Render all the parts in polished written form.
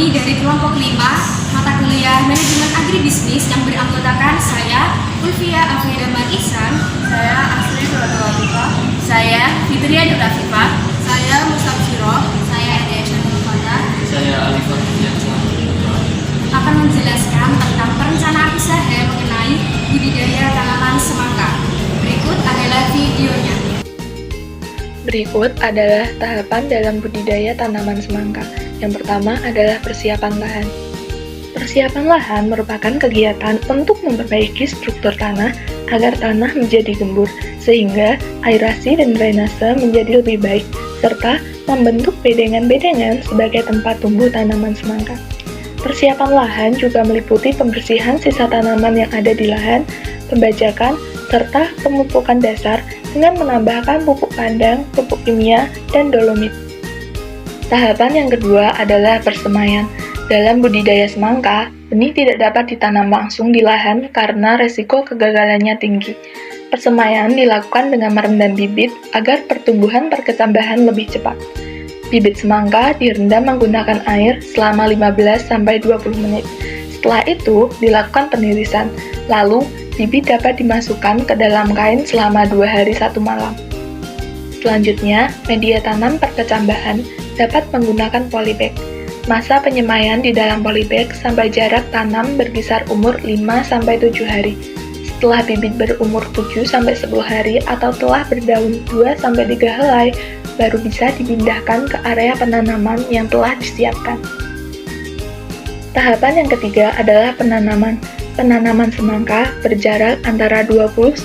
kami dari kelompok 5 mata kuliah Manajemen Agribisnis yang beranggotakan saya, Ulfia Afeiraman Ihsan, saya Asri Nurul Afifah, saya Fitria Nur Afifah, saya Mustabsiro, saya Ediasya Nurfata, saya Alifah akan menjelaskan tentang perencanaan usaha mengenai budidaya tanaman semangka. Berikut adalah videonya. Berikut adalah tahapan dalam budidaya tanaman semangka. Yang pertama adalah persiapan lahan. Persiapan lahan merupakan kegiatan untuk memperbaiki struktur tanah agar tanah menjadi gembur, sehingga aerasi dan drainase menjadi lebih baik, serta membentuk bedengan-bedengan sebagai tempat tumbuh tanaman semangka. Persiapan lahan juga meliputi pembersihan sisa tanaman yang ada di lahan, pembajakan, serta pemupukan dasar dengan menambahkan pupuk kandang, pupuk kimia, dan dolomit. Tahapan yang kedua adalah persemaian. Dalam budidaya semangka, benih tidak dapat ditanam langsung di lahan karena resiko kegagalannya tinggi. Persemaian dilakukan dengan merendam bibit agar pertumbuhan perkecambahan lebih cepat. Bibit semangka direndam menggunakan air selama 15-20 menit. Setelah itu, dilakukan penirisan. Lalu, bibit dapat dimasukkan ke dalam kain selama 2 hari 1 malam. Selanjutnya, media tanam perkecambahan dapat menggunakan polybag. Masa penyemaian di dalam polybag sampai jarak tanam berkisar umur 5-7 hari. Setelah bibit berumur 7-10 hari atau telah berdaun 2-3 helai, baru bisa dipindahkan ke area penanaman yang telah disiapkan. Tahapan yang ketiga adalah penanaman. Penanaman semangka berjarak antara 20-30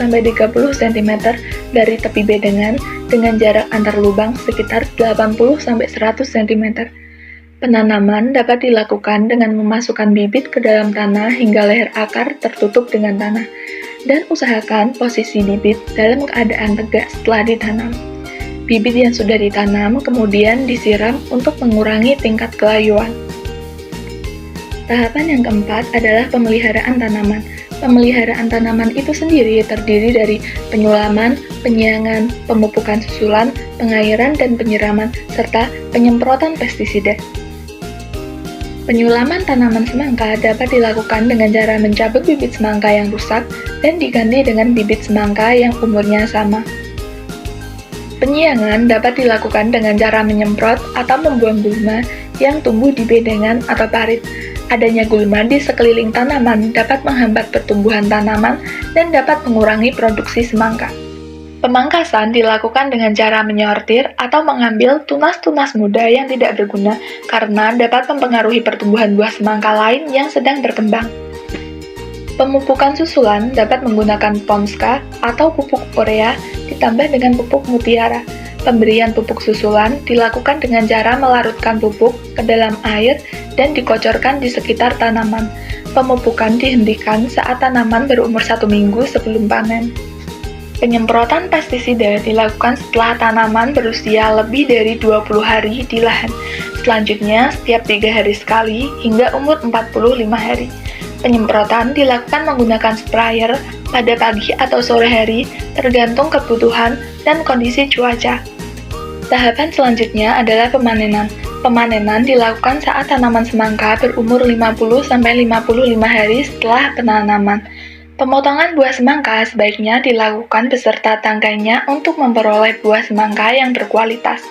cm dari tepi bedengan dengan jarak antar lubang sekitar 80-100 cm. Penanaman dapat dilakukan dengan memasukkan bibit ke dalam tanah hingga leher akar tertutup dengan tanah, dan usahakan posisi bibit dalam keadaan tegak setelah ditanam. Bibit yang sudah ditanam kemudian disiram untuk mengurangi tingkat kelayuan. Tahapan yang keempat adalah pemeliharaan tanaman. Pemeliharaan tanaman itu sendiri terdiri dari penyulaman, penyiangan, pemupukan susulan, pengairan dan penyiraman, serta penyemprotan pestisida. Penyulaman tanaman semangka dapat dilakukan dengan cara mencabut bibit semangka yang rusak dan diganti dengan bibit semangka yang umurnya sama. Penyiangan dapat dilakukan dengan cara menyemprot atau membuang gulma yang tumbuh di bedengan atau parit. Adanya gulma di sekeliling tanaman dapat menghambat pertumbuhan tanaman dan dapat mengurangi produksi semangka. Pemangkasan dilakukan dengan cara menyortir atau mengambil tunas-tunas muda yang tidak berguna karena dapat mempengaruhi pertumbuhan buah semangka lain yang sedang berkembang. Pemupukan susulan dapat menggunakan Ponska atau pupuk urea ditambah dengan pupuk mutiara. Pemberian pupuk susulan dilakukan dengan cara melarutkan pupuk ke dalam air dan dikocorkan di sekitar tanaman. Pemupukan dihentikan saat tanaman berumur 1 minggu sebelum panen. Penyemprotan pestisida dilakukan setelah tanaman berusia lebih dari 20 hari di lahan. Selanjutnya, setiap 3 hari sekali hingga umur 45 hari. Penyemprotan dilakukan menggunakan sprayer pada pagi atau sore hari, tergantung kebutuhan dan kondisi cuaca. Tahapan selanjutnya adalah pemanenan. Pemanenan dilakukan saat tanaman semangka berumur 50-55 hari setelah penanaman. Pemotongan buah semangka sebaiknya dilakukan beserta tangkainya untuk memperoleh buah semangka yang berkualitas.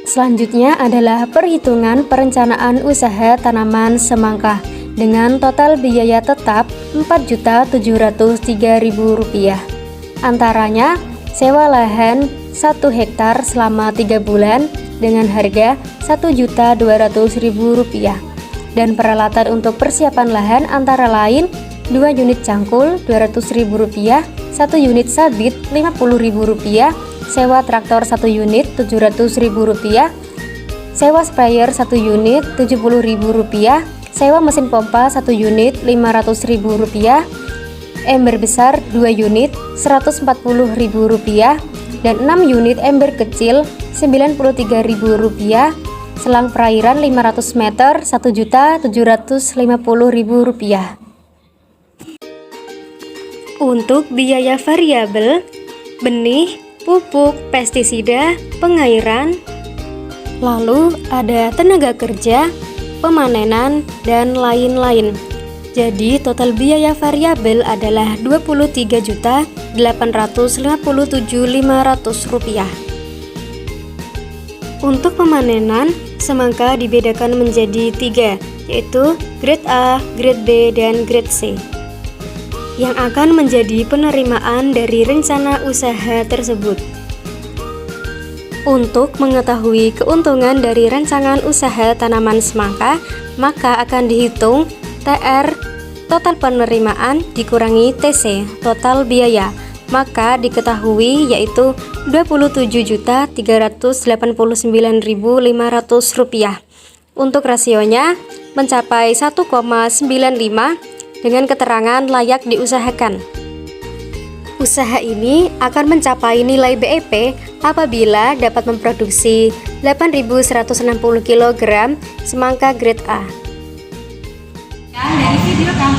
Selanjutnya adalah perhitungan perencanaan usaha tanaman semangka dengan total biaya tetap Rp4.703.000. Antaranya, sewa lahan 1 hektar selama 3 bulan dengan harga Rp1.200.000 dan peralatan untuk persiapan lahan antara lain 2 unit cangkul Rp200.000, 1 unit sabit Rp50.000, sewa traktor 1 unit Rp700.000, sewa sprayer 1 unit Rp70.000, sewa mesin pompa 1 unit Rp500.000, ember besar 2 unit Rp140.000 dan 6 unit ember kecil Rp93.000, selang perairan 500 meter Rp1.750.000. Untuk biaya variabel, benih, pupuk, pestisida, pengairan, lalu ada tenaga kerja, pemanenan, dan lain-lain. Jadi total biaya variabel adalah Rp23.857.500. Untuk pemanenan, semangka dibedakan menjadi 3, yaitu grade A, grade B, dan grade C, yang akan menjadi penerimaan dari rencana usaha tersebut. Untuk mengetahui keuntungan dari rancangan usaha tanaman semangka, maka akan dihitung TR total penerimaan dikurangi TC total biaya, maka diketahui yaitu Rp23.389.500. Untuk rasionya mencapai 1,95 dengan keterangan layak diusahakan. Usaha ini akan mencapai nilai BEP apabila dapat memproduksi 8.160 kg semangka grade A. Dari video kami